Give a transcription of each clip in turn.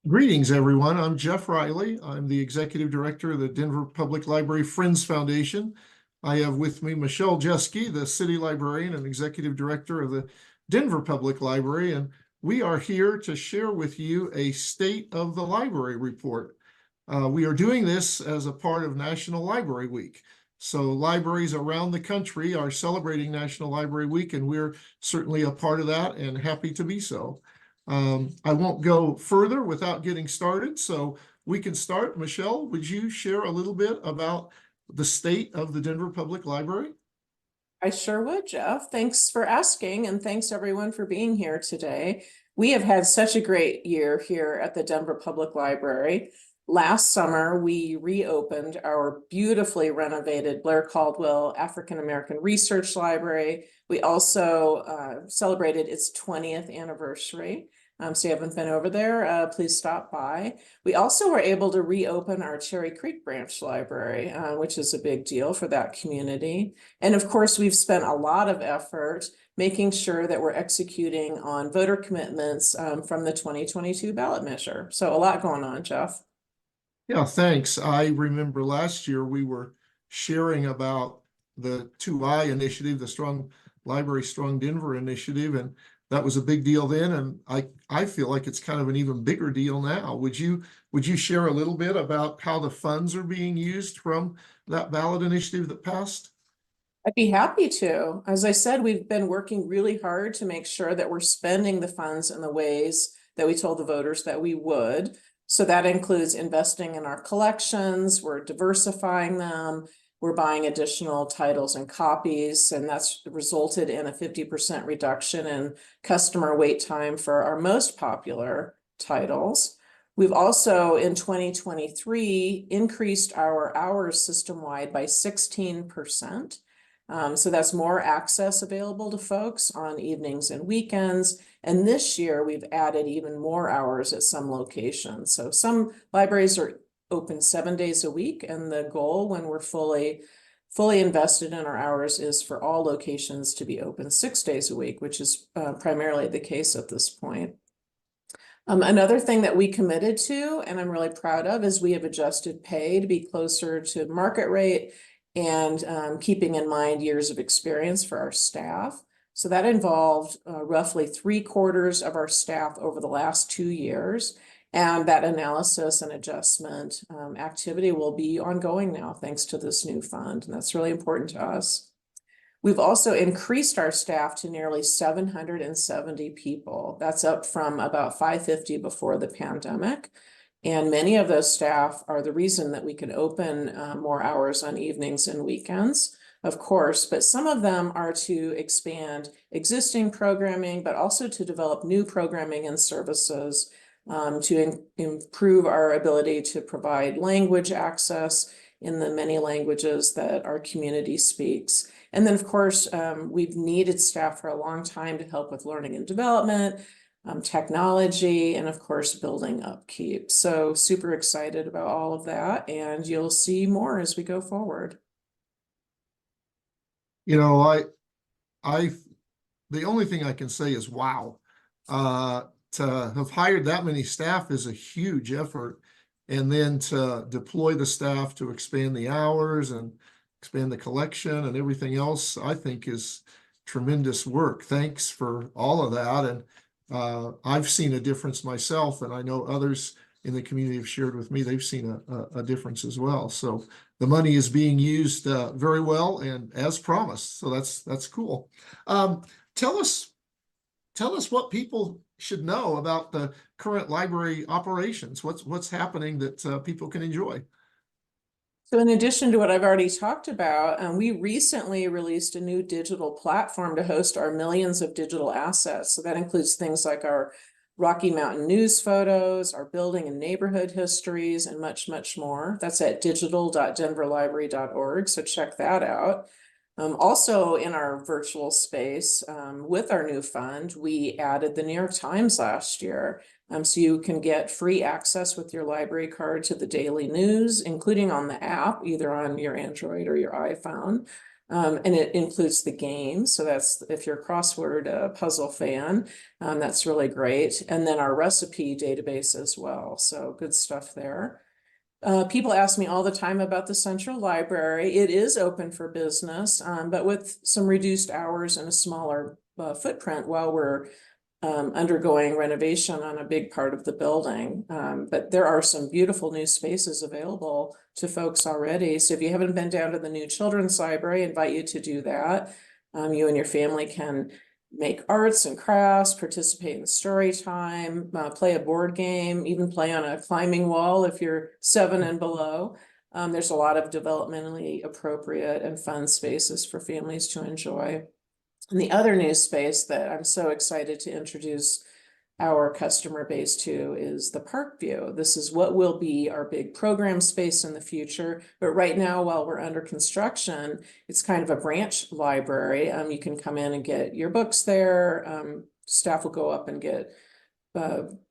Greetings, everyone. I'm Jeff Riley. I'm the Executive Director of the Denver Public Library Friends Foundation. I have with me Michelle Jeske, the City Librarian and Executive Director of the Denver Public Library, and we are here to share with you a State of the Library report. We are doing this as a part of National Library Week. So libraries around the country are celebrating National Library Week, and we're certainly a part of that and happy to be so. I won't go further without getting started, so we can start. Michelle, would you share a little bit about the state of the Denver Public Library? I sure would, Jeff. Thanks for asking, and thanks everyone for being here today. We have had such a great year here at the Denver Public Library. Last summer, we reopened our beautifully renovated Blair Caldwell African American Research Library. We also celebrated its 20th anniversary. So you haven't been over there, please stop by. We also were able to reopen our Cherry Creek Branch Library, which is a big deal for that community. And of course, we've spent a lot of effort making sure that we're executing on voter commitments from the 2022 ballot measure. So a lot going on, Jeff. Yeah, thanks. I remember last year we were sharing about the 2I initiative, the Strong Library, Strong Denver initiative, and that was a big deal then, and I feel like it's kind of an even bigger deal now. Would you share a little bit about how the funds are being used from that ballot initiative that passed? I'd be happy to. As I said, we've been working really hard to make sure that we're spending the funds in the ways that we told the voters that we would. So that includes investing in our collections, we're diversifying them, we're buying additional titles and copies, and that's resulted in a 50% reduction in customer wait time for our most popular titles. We've also, in 2023, increased our hours system-wide by 16%. So that's more access available to folks on evenings and weekends. And this year, we've added even more hours at some locations. So some libraries are open 7 days a week, and the goal when we're fully invested in our hours is for all locations to be open 6 days a week, which is primarily the case at this point. Another thing that we committed to, and I'm really proud of, is we have adjusted pay to be closer to market rate and keeping in mind years of experience for our staff. So that involved roughly 3/4 of our staff over the last 2 years. And that analysis and adjustment activity will be ongoing now, thanks to this new fund. And that's really important to us. We've also increased our staff to nearly 770 people. That's up from about 550 before the pandemic. And many of those staff are the reason that we can open more hours on evenings and weekends, of course, but some of them are to expand existing programming, but also to develop new programming and services to improve our ability to provide language access in the many languages that our community speaks. And then, of course, we've needed staff for a long time to help with learning and development, technology, and of course, building upkeep. So super excited about all of that, and you'll see more as we go forward. You know, the only thing I can say is wow. To have hired that many staff is a huge effort, and then to deploy the staff to expand the hours and expand the collection and everything else, I think is tremendous work. Thanks for all of that. And I've seen a difference myself, and I know others in the community have shared with me they've seen a difference as well. So the money is being used very well and as promised. So that's cool. Tell us what people should know about the current library operations. What's happening that people can enjoy? So in addition to what I've already talked about, we recently released a new digital platform to host our millions of digital assets. So that includes things like our Rocky Mountain news photos, our building and neighborhood histories, and much, much more. That's at digital.denverlibrary.org, so check that out. Also in our virtual space, with our new fund, we added the New York Times last year. So you can get free access with your library card to the daily news, including on the app, either on your Android or your iPhone. And it includes the game. So that's, if you're a crossword puzzle fan, that's really great. And then our recipe database as well. So good stuff there. People ask me all the time about the central library. It is open for business, but with some reduced hours and a smaller footprint while we're undergoing renovation on a big part of the building. But there are some beautiful new spaces available to folks already. So if you haven't been down to the new children's library, I invite you to do that. You and your family can make arts and crafts, participate in story time, play a board game, even play on a climbing wall if you're 7 and below. There's a lot of developmentally appropriate and fun spaces for families to enjoy. And the other new space that I'm so excited to introduce our customer base to is the Park View. This is what will be our big program space in the future. But right now, while we're under construction, it's kind of a branch library. You can come in and get your books there. Staff will go up and get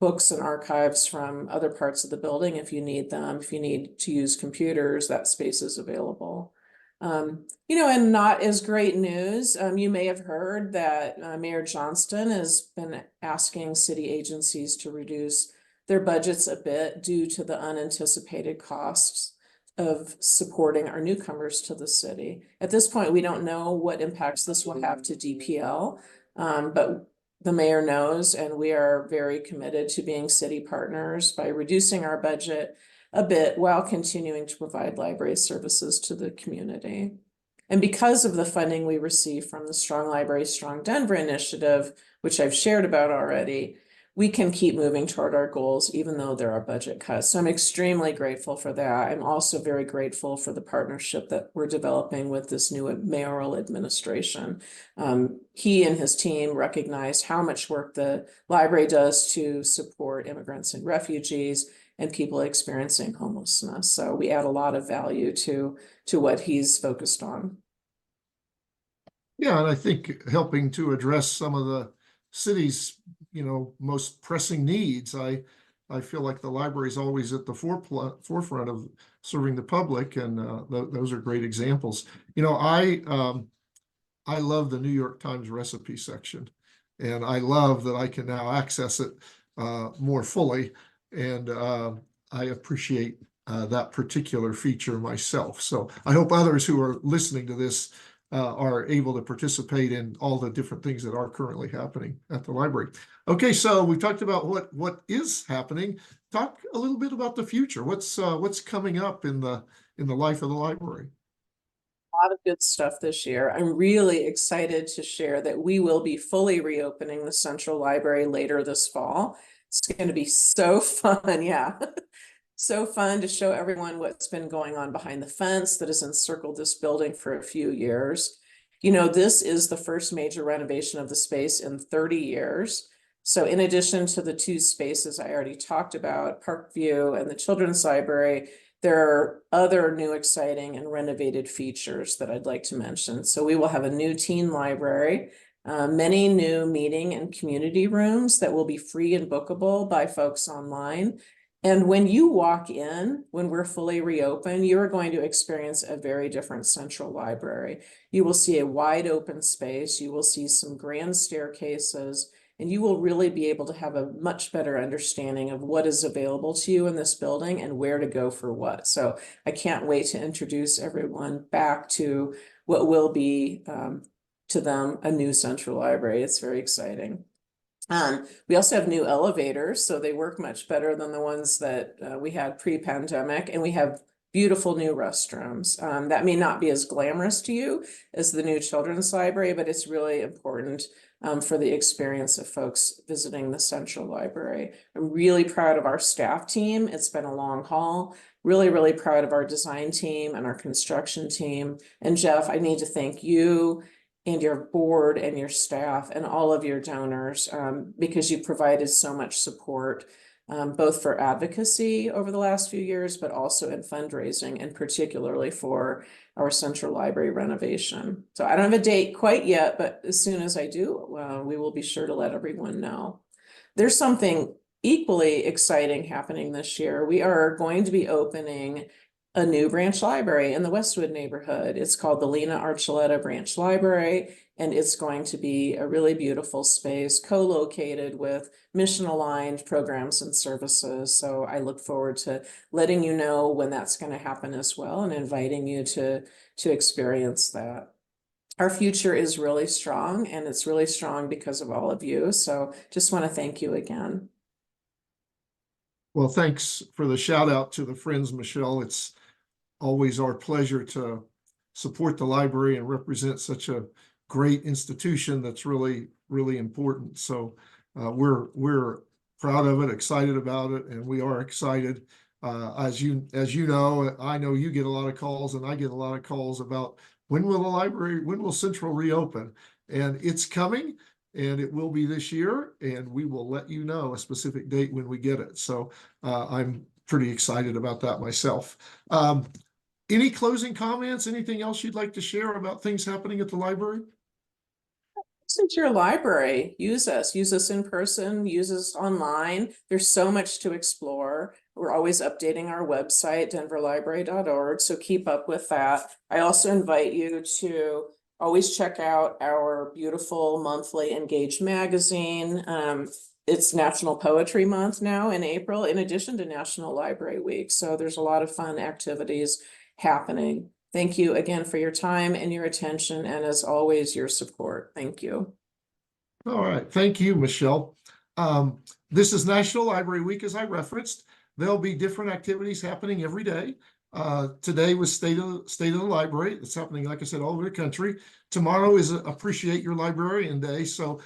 books and archives from other parts of the building if you need them. If you need to use computers, that space is available. And not as great news. You may have heard that Mayor Johnston has been asking city agencies to reduce their budgets a bit due to the unanticipated costs of supporting our newcomers to the city. At this point, we don't know what impacts this will have to DPL, but the mayor knows, and we are very committed to being city partners by reducing our budget a bit while continuing to provide library services to the community. And because of the funding we receive from the Strong Library, Strong Denver initiative, which I've shared about already, we can keep moving toward our goals, even though there are budget cuts. So I'm extremely grateful for that. I'm also very grateful for the partnership that we're developing with this new mayoral administration. He and his team recognize how much work the library does to support immigrants and refugees and people experiencing homelessness. So we add a lot of value to what he's focused on. Yeah, and I think helping to address some of the city's, most pressing needs. I feel like the library is always at the forefront of serving the public, and those are great examples. I love the New York Times recipe section, and I love that I can now access it more fully. And I appreciate that particular feature myself. So I hope others who are listening to this are able to participate in all the different things that are currently happening at the library. Okay, so we talked about what is happening. Talk a little bit about the future. What's coming up in the life of the library? A lot of good stuff this year. I'm really excited to share that we will be fully reopening the Central Library later this fall. It's going to be so fun. Yeah. So fun to show everyone what's been going on behind the fence that has encircled this building for a few years. This is the first major renovation of the space in 30 years. So in addition to the 2 spaces I already talked about, Parkview and the Children's Library, there are other new exciting and renovated features that I'd like to mention. So we will have a new teen library, many new meeting and community rooms that will be free and bookable by folks online. And when you walk in, when we're fully reopened, you're going to experience a very different central library. You will see a wide open space. You will see some grand staircases, and you will really be able to have a much better understanding of what is available to you in this building and where to go for what. So I can't wait to introduce everyone back to what will be, to them, a new central library. It's very exciting. We also have new elevators, so they work much better than the ones that we had pre-pandemic, and we have beautiful new restrooms. That may not be as glamorous to you as the new children's library, but it's really important for the experience of folks visiting the Central Library. I'm really proud of our staff team. It's been a long haul. Really, really proud of our design team and our construction team. And Jeff, I need to thank you and your board and your staff and all of your donors, because you provided so much support, both for advocacy over the last few years, but also in fundraising, and particularly for our Central Library renovation. So I don't have a date quite yet, but as soon as I do, we will be sure to let everyone know. There's something equally exciting happening this year. We are going to be opening a new branch library in the Westwood neighborhood. It's called the Lena Archuleta Branch Library, and it's going to be a really beautiful space co-located with mission-aligned programs and services. So I look forward to letting you know when that's going to happen as well, and inviting you to experience that. Our future is really strong, and it's really strong because of all of you. So just want to thank you again. Well, thanks for the shout out to the Friends, Michelle. It's always our pleasure to support the library and represent such a great institution that's really, really important. So we're proud of it, excited about it, and we are excited. As you know, I know you get a lot of calls, and I get a lot of calls about when will Central reopen? And it's coming, and it will be this year, and we will let you know a specific date when we get it. So I'm pretty excited about that myself. Any closing comments? Anything else you'd like to share about things happening at the library? Since your library, use us in person, use us online. There's so much to explore. We're always updating our website, denverlibrary.org, so keep up with that. I also invite you to always check out our beautiful monthly Engage magazine. It's National Poetry Month now in April, in addition to National Library Week. So there's a lot of fun activities happening. Thank you again for your time and your attention, and as always, your support. Thank you. All right. Thank you, Michelle. This is National Library Week, as I referenced. There'll be different activities happening every day. Today was State of the Library. It's happening, like I said, all over the country. Tomorrow is Appreciate Your Librarian Day. So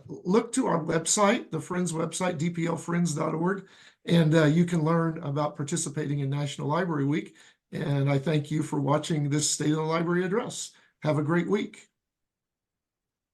look to our website, the Friends website, dplfriends.org, and you can learn about participating in National Library Week. And I thank you for watching this State of the Library address. Have a great week.